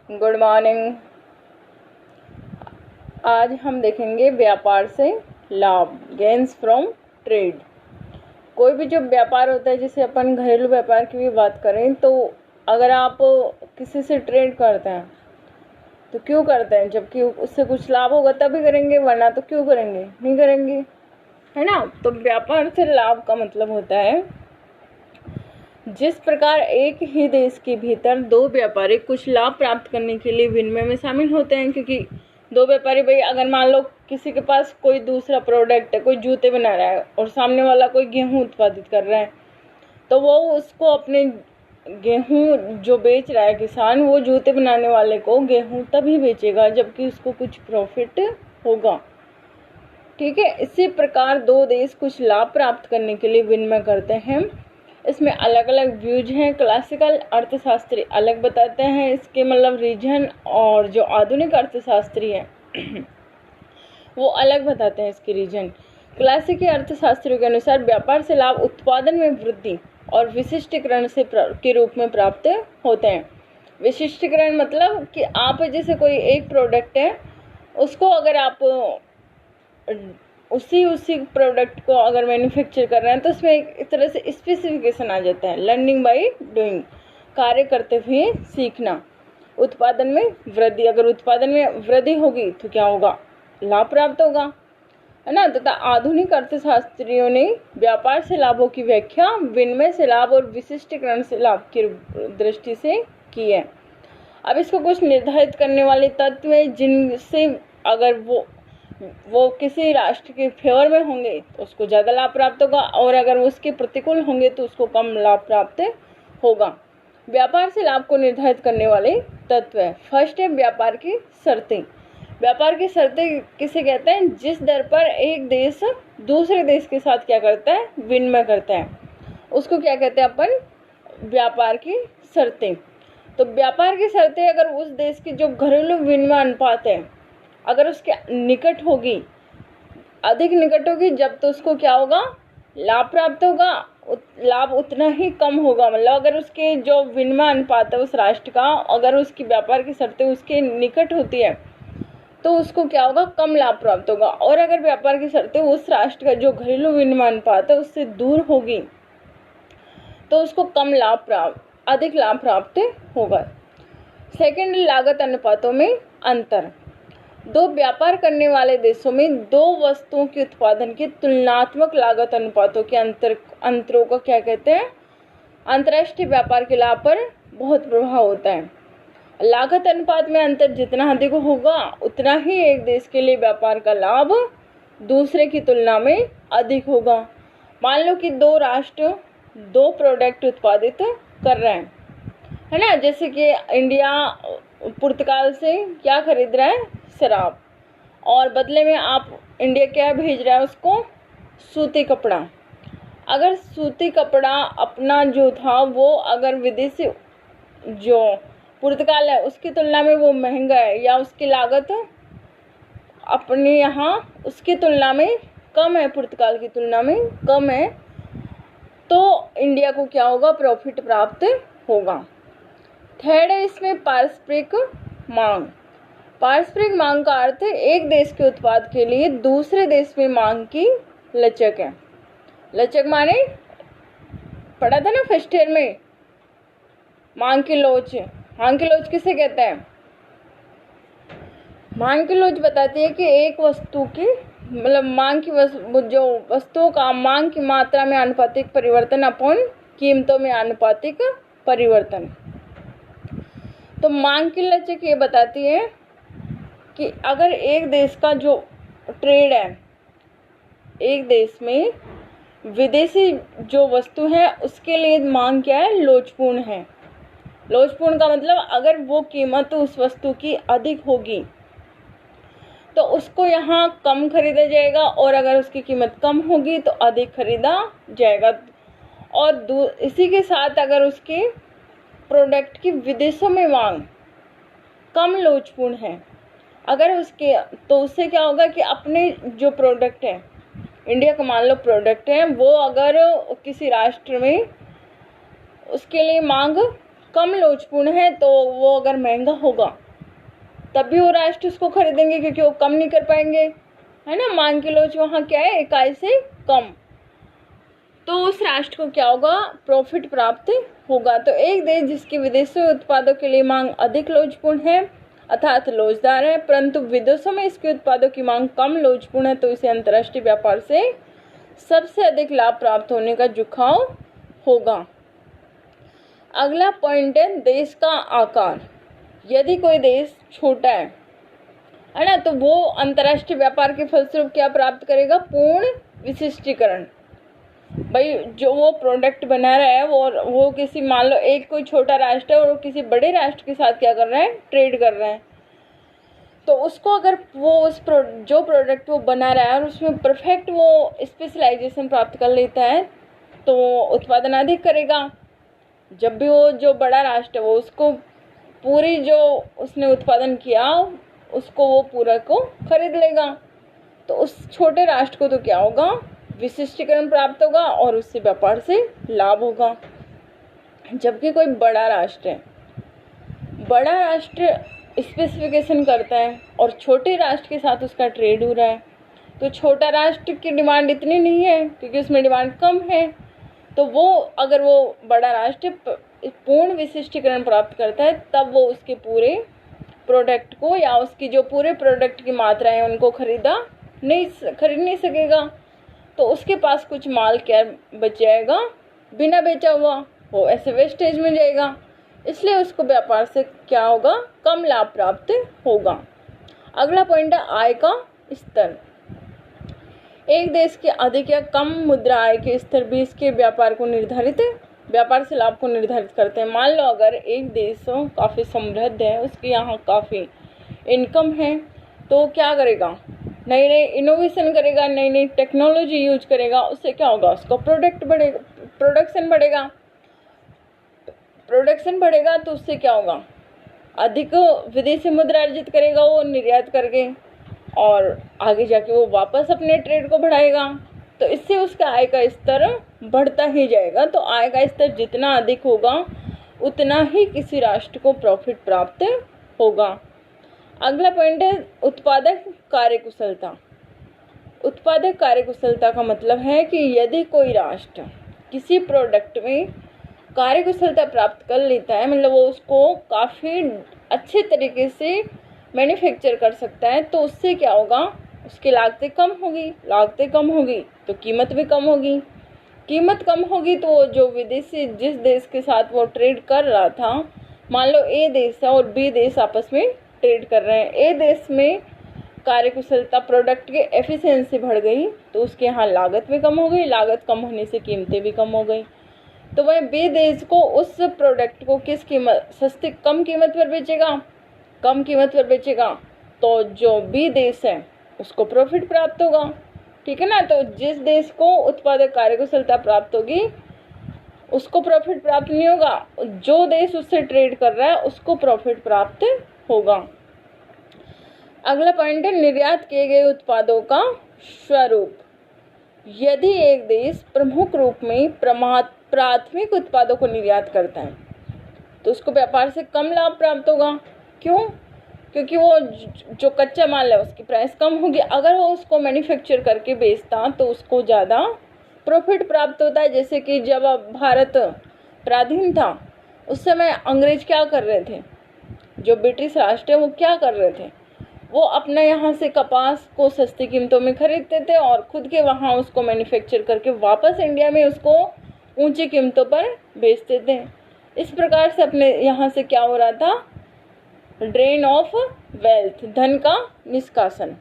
Good morning. आज हम देखेंगे व्यापार से लाभ, गेन्स फ्रॉम ट्रेड। कोई भी जो व्यापार होता है, जैसे अपन घरेलू व्यापार की भी बात करें तो अगर आप किसी से ट्रेड करते हैं तो क्यों करते हैं? जबकि उससे कुछ लाभ होगा तभी करेंगे, वरना तो क्यों करेंगे, नहीं करेंगे, है ना। तो व्यापार से लाभ का मतलब होता है जिस प्रकार एक ही देश के भीतर दो व्यापारी कुछ लाभ प्राप्त करने के लिए विनिमय में शामिल होते हैं। क्योंकि दो व्यापारी, भाई अगर मान लो किसी के पास कोई दूसरा प्रोडक्ट है, कोई जूते बना रहा है और सामने वाला कोई गेहूं उत्पादित कर रहा है, तो वो उसको अपने गेहूं जो बेच रहा है किसान, वो जूते बनाने वाले को गेहूं तभी बेचेगा जबकि उसको कुछ प्रॉफिट होगा। ठीक है। इसी प्रकार दो देश कुछ लाभ प्राप्त करने के लिए विनिमय करते हैं। इसमें अलग अलग व्यूज हैं। क्लासिकल अर्थशास्त्री अलग बताते हैं इसके मतलब रीजन, और जो आधुनिक अर्थशास्त्री हैं वो अलग बताते हैं इसके रीजन। क्लासिकी अर्थशास्त्रियों के अनुसार व्यापार से लाभ उत्पादन में वृद्धि और विशिष्टीकरण से के रूप में प्राप्त होते हैं। विशिष्टीकरण मतलब कि आप जैसे कोई एक प्रोडक्ट है, उसको अगर आप उसी प्रोडक्ट को अगर मैन्युफैक्चर कर रहे हैं तो उसमें एक तरह से स्पेसिफिकेशन आ जाता है। लर्निंग बाय डूइंग, कार्य करते हुए सीखना। उत्पादन में वृद्धि, अगर उत्पादन में वृद्धि होगी तो क्या होगा? लाभ प्राप्त होगा, है ना। तथा आधुनिक अर्थशास्त्रियों ने व्यापार से लाभों की व्याख्या विनिमय से लाभ और विशिष्टीकरण से लाभ की दृष्टि से की है। अब इसको कुछ निर्धारित करने वाले तत्व हैं जिनसे अगर वो किसी राष्ट्र के फेवर में होंगे तो उसको ज़्यादा लाभ प्राप्त होगा, और अगर वो उसके प्रतिकूल होंगे तो उसको कम लाभ प्राप्त होगा। व्यापार से लाभ को निर्धारित करने वाले तत्व है। फर्स्ट है व्यापार की शर्तें। व्यापार की शर्तें किसे कहते हैं? जिस दर पर एक देश दूसरे देश के साथ क्या करता है? विनिमय करता है, उसको क्या कहते हैं अपन? व्यापार की शर्तें। तो व्यापार की शर्तें अगर उस देश की जो घरेलू विनिमय अनुपात है, अगर उसके निकट होगी, अधिक निकट होगी, जब तो उसको क्या होगा? लाभ प्राप्त होगा। लाभ उतना ही कम होगा, मतलब अगर उसके जो विनिमय अनुपात है उस राष्ट्र का, अगर उसकी व्यापार की शर्तें उसके निकट होती है तो उसको क्या होगा? कम लाभ प्राप्त होगा। और अगर व्यापार की शर्तें उस राष्ट्र का जो घरेलू विनिमय अनुपात है उससे दूर होगी तो उसको अधिक लाभ प्राप्त होगा। सेकेंड, लागत अनुपातों में अंतर। दो व्यापार करने वाले देशों में दो वस्तुओं के उत्पादन की तुलनात्मक लागत अनुपातों के अंतरों को क्या कहते हैं? अंतर्राष्ट्रीय व्यापार के लाभ पर बहुत प्रभाव होता है। लागत अनुपात में अंतर जितना अधिक होगा उतना ही एक देश के लिए व्यापार का लाभ दूसरे की तुलना में अधिक होगा। मान लो कि दो राष्ट्र दो प्रोडक्ट उत्पादित कर रहे हैं, है ना। जैसे कि इंडिया पुर्तगाल से क्या खरीद रहा है? शराब, और बदले में आप इंडिया क्या भेज रहा है उसको? सूती कपड़ा। अगर सूती कपड़ा अपना जो था वो अगर विदेशी जो पुर्तगाल है उसकी तुलना में वो महंगा है, या उसकी लागत अपने यहाँ उसकी तुलना में कम है, पुर्तगाल की तुलना में कम है, तो इंडिया को क्या होगा? प्रॉफिट प्राप्त होगा। थर्ड है इसमें पारस्परिक मांग। पारस्परिक मांग का अर्थ है एक देश के उत्पाद के लिए दूसरे देश में मांग की लचक है। लचक माने पढ़ा था ना फर्स्ट ईयर में, मांग की लोच। मांग की लोच किसे कहते हैं? मांग की लोच बताती है कि एक वस्तु की मतलब मांग की जो वस्तुओं का मांग की मात्रा में आनुपातिक परिवर्तन अपन कीमतों में आनुपातिक परिवर्तन। तो मांग की लचक ये बताती है कि अगर एक देश का जो ट्रेड है, एक देश में विदेशी जो वस्तु है उसके लिए मांग क्या है? लोचपूर्ण है। लोचपूर्ण का मतलब अगर वो कीमत उस वस्तु की अधिक होगी तो उसको यहाँ कम खरीदा जाएगा, और अगर उसकी कीमत कम होगी तो अधिक खरीदा जाएगा। और इसी के साथ अगर उसके प्रोडक्ट की विदेशों में मांग कम लोचपूर्ण है, अगर उसके तो उससे क्या होगा कि अपने जो प्रोडक्ट है, इंडिया का मान लो प्रोडक्ट है, वो अगर किसी राष्ट्र में उसके लिए मांग कम लोचपूर्ण है तो वो अगर महंगा होगा तब भी वो राष्ट्र उसको खरीदेंगे, क्योंकि वो कम नहीं कर पाएंगे, है ना। मांग की लोच वहाँ क्या है, इकाई से कम, तो उस राष्ट्र को क्या होगा, प्रॉफिट प्राप्त होगा। तो एक देश जिसकी विदेशी उत्पादों के लिए मांग अधिक लोचपूर्ण है अर्थात लोचदार है, परंतु विदेशों में इसके उत्पादों की मांग कम लोचपूर्ण है, तो इसे अंतर्राष्ट्रीय व्यापार से सबसे अधिक लाभ प्राप्त होने का झुकाव होगा। अगला पॉइंट है देश का आकार। यदि कोई देश छोटा है ना, तो वो अंतर्राष्ट्रीय व्यापार के फलस्वरूप क्या प्राप्त करेगा, पूर्ण विशिष्टीकरण। भाई जो वो प्रोडक्ट बना रहा है वो किसी, मान लो एक कोई छोटा राष्ट्र है और वो किसी बड़े राष्ट्र के साथ क्या कर रहा है, ट्रेड कर रहा है, तो उसको अगर वो जो प्रोडक्ट वो बना रहा है और उसमें परफेक्ट वो स्पेशलाइजेशन प्राप्त कर लेता है तो उत्पादन अधिक करेगा। जब भी वो जो बड़ा राष्ट्र है वो उसको पूरी जो उसने उत्पादन किया उसको वो पूरा को खरीद लेगा, तो उस छोटे राष्ट्र को तो क्या होगा, विशिष्टीकरण प्राप्त होगा और उससे व्यापार से लाभ होगा। जबकि कोई बड़ा राष्ट्र है, बड़ा राष्ट्र स्पेसिफिकेशन करता है और छोटे राष्ट्र के साथ उसका ट्रेड हो रहा है, तो छोटा राष्ट्र की डिमांड इतनी नहीं है क्योंकि उसमें डिमांड कम है, तो वो अगर वो बड़ा राष्ट्र पूर्ण विशिष्टीकरण प्राप्त करता है तब वो उसके पूरे प्रोडक्ट को या उसकी जो पूरे प्रोडक्ट की मात्रा है उनको खरीद नहीं सकेगा, तो उसके पास कुछ माल क्या बच जाएगा, बिना बेचा हुआ, वो ऐसे वेस्टेज में जाएगा, इसलिए उसको व्यापार से क्या होगा, कम लाभ प्राप्त होगा। अगला पॉइंट है आय का स्तर। एक देश के अधिक या कम मुद्रा आय के स्तर भी इसके व्यापार से लाभ को निर्धारित करते हैं। मान लो अगर एक देश काफ़ी समृद्ध है, उसके यहाँ काफ़ी इनकम है, तो क्या करेगा, नई नई इनोवेशन करेगा, नई नई टेक्नोलॉजी यूज करेगा, उससे क्या होगा, उसका प्रोडक्शन बढ़ेगा, तो उससे क्या होगा, अधिक विदेशी मुद्रा अर्जित करेगा वो निर्यात करके, और आगे जाके वो वापस अपने ट्रेड को बढ़ाएगा, तो इससे उसका आय का स्तर बढ़ता ही जाएगा। तो आय का स्तर जितना अधिक होगा उतना ही किसी राष्ट्र को प्रॉफिट प्राप्त होगा। अगला पॉइंट है उत्पादक कार्यकुशलता। उत्पादक कार्यकुशलता का मतलब है कि यदि कोई राष्ट्र किसी प्रोडक्ट में कार्यकुशलता प्राप्त कर लेता है, मतलब वो उसको काफ़ी अच्छे तरीके से मैन्युफैक्चर कर सकता है, तो उससे क्या होगा, उसकी लागतें कम होगी तो कीमत भी कम होगी, कीमत कम होगी तो जो विदेशी जिस देश के साथ वो ट्रेड कर रहा था, मान लो ए देश है और बी देश आपस में ट्रेड कर रहे हैं, ए देश में कार्यकुशलता प्रोडक्ट की एफिशिएंसी बढ़ गई तो उसके यहाँ लागत भी कम हो गई, लागत कम होने से कीमतें भी कम हो गई, तो वह बी देश को उस प्रोडक्ट को किस कीमत, कम कीमत पर बेचेगा, तो जो बी देश है उसको प्रॉफिट प्राप्त होगा, ठीक है ना। तो जिस देश को उत्पादक कार्यकुशलता प्राप्त होगी उसको प्रॉफिट प्राप्त नहीं होगा, जो देश उससे ट्रेड कर रहा है उसको प्रॉफिट प्राप्त होगा। अगला पॉइंट है निर्यात किए गए उत्पादों का स्वरूप। यदि एक देश प्रमुख रूप में प्राथमिक उत्पादों को निर्यात करता है तो उसको व्यापार से कम लाभ प्राप्त होगा। क्यों? क्योंकि वो जो कच्चा माल है उसकी प्राइस कम होगी। अगर वो उसको मैन्युफैक्चर करके बेचता तो उसको ज़्यादा प्रॉफिट प्राप्त होता है। जैसे कि जब भारत पराधीन था उस समय अंग्रेज क्या कर रहे थे, जो ब्रिटिश राष्ट्र है वो क्या कर रहे थे, वो अपना यहाँ से कपास को सस्ती कीमतों में खरीदते थे और खुद के वहाँ उसको मैन्युफैक्चर करके वापस इंडिया में उसको ऊंची कीमतों पर बेचते थे। इस प्रकार से अपने यहाँ से क्या हो रहा था, ड्रेन ऑफ वेल्थ, धन का निष्कासन।